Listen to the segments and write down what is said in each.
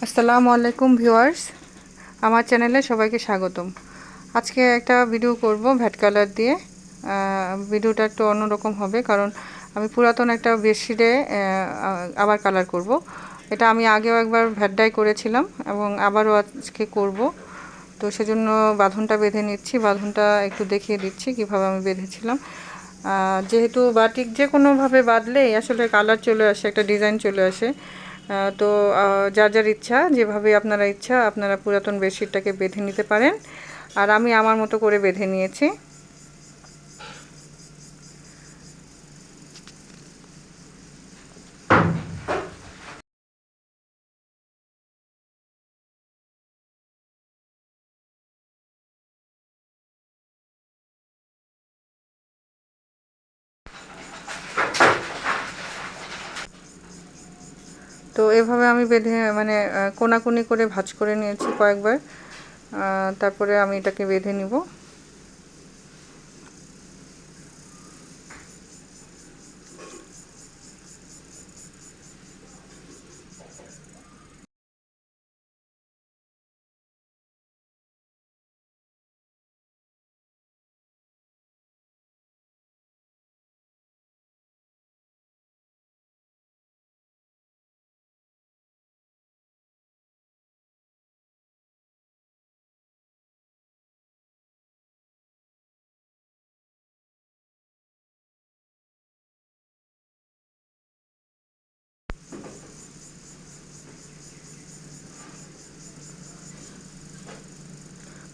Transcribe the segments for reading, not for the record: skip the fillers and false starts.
আসসালামু আলাইকুম ভিউয়ার্স, আমার চ্যানেলে সবাইকে স্বাগতম। আজকে একটা ভিডিও করব ভ্যাট কালার দিয়ে। ভিডিওটা একটু অন্যরকম হবে, কারণ আমি পুরাতন একটা বেডশিটে আবার কালার করব। এটা আমি আগেও একবার ভ্যাট ডাই করেছিলাম এবং আবারও আজকে করব। তো সেজন্য বাঁধনটা বেঁধে নিচ্ছি। বাঁধনটা একটু দেখিয়ে দিচ্ছি কিভাবে আমি বেঁধেছিলাম। যেহেতু বাটিক যে কোনোভাবে বাঁধলেই আসলে কালার চলে আসে, একটা ডিজাইন চলে আসে। তো যার যার ইচ্ছা, যেভাবে আপনারা ইচ্ছা আপনারা পুরাতন বেডশিটটাকে বেঁধে নিতে পারেন। আর আমি আমার মতো করে বেঁধে নিয়েছি। তো এভাবে আমি বেঁধে মানে কোনাকুনি করে ভাঁজ করে নিয়েছি কয়েকবার। তারপরে আমি এটাকে বেঁধে নিব।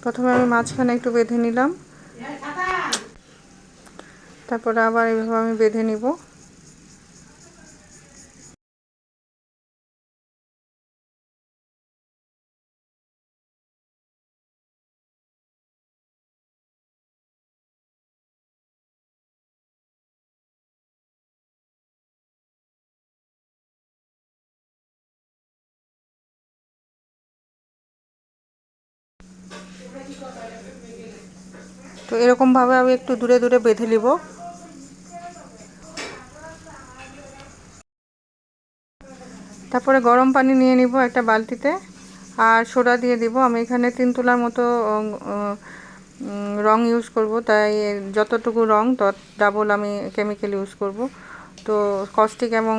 প্রথমে আমি মাঝখানে একটু বেঁধে নিলাম, তারপরে আবার এইভাবে আমি বেঁধে নিব। তো এরকমভাবে আমি একটু দূরে দূরে বেঁধে নিব। তারপরে গরম পানি নিয়ে নিব একটা বালতিতে, আর সোডা দিয়ে দিব। আমি এখানে 3 তোলার মতো রং ইউজ করব, তাই যতটুকু রং তত ডাবল আমি কেমিক্যাল ইউজ করব। তো কস্টিক এবং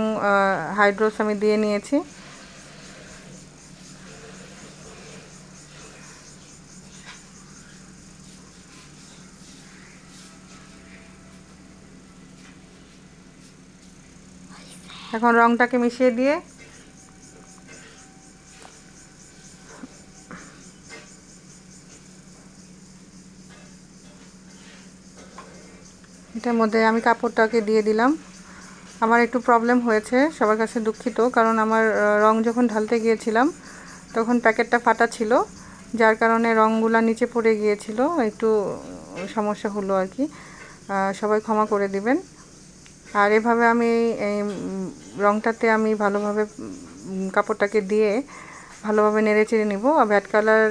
হাইড্রোস আমি দিয়ে নিয়েছি। এখন রংটাকে মিশিয়ে দিয়ে এটার মধ্যে আমি কাপড়টাকে দিয়ে দিলাম। আমার একটু প্রবলেম হয়েছে, সবার কাছে দুঃখিত, কারণ আমার রং যখন ঢালতে গিয়েছিলাম তখন প্যাকেটটা ফাটা ছিল, যার কারণে রঙগুলো নিচে পড়ে গিয়েছিল, একটু সমস্যা হলো আর কি। সবাই ক্ষমা করে দিবেন। আর এভাবে আমি এই রংটাতে আমি ভালোভাবে কাপড়টাকে দিয়ে ভালোভাবে নেড়ে চেড়ে নিব। আর ভ্যাট কালার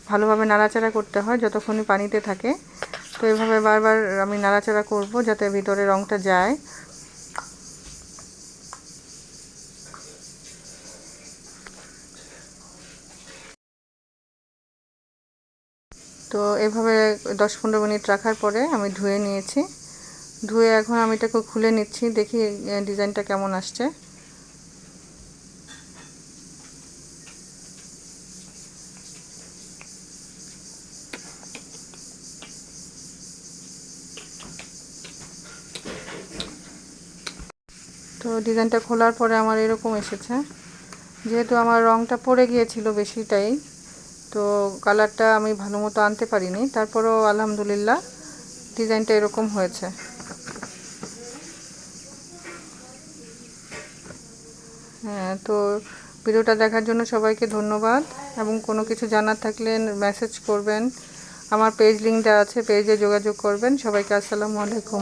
ভালোভাবে নাড়াচাড়া করতে হয় যতক্ষণই পানিতে থাকে। তো এভাবে বারবার আমি নাড়াচাড়া করব যাতে ভিতরে রংটা যায়। তো এভাবে 10-15 মিনিট রাখার পরে আমি ধুয়ে নিয়েছি। ধুয়ে এখন আমি এটাকে খুলে নিচ্ছি, দেখি ডিজাইনটা কেমন আসছে। তো ডিজাইনটা খোলার পরে আমার এরকম এসেছে। যেহেতু আমার রংটা পড়ে গিয়েছিল বেশিটাই, তো কালারটা আমি ভালো মতো আনতে পারিনি, তারপরেও আলহামদুলিল্লাহ ডিজাইনটা এরকম হয়েছে। হ্যাঁ, তো ভিডিওটা দেখার জন্য সবাইকে ধন্যবাদ, এবং কোনো কিছু জানার থাকলে মেসেজ করবেন। আমার পেজ লিঙ্ক দেওয়া আছে, পেজে যোগাযোগ করবেন। সবাইকে আসসালামু আলাইকুম।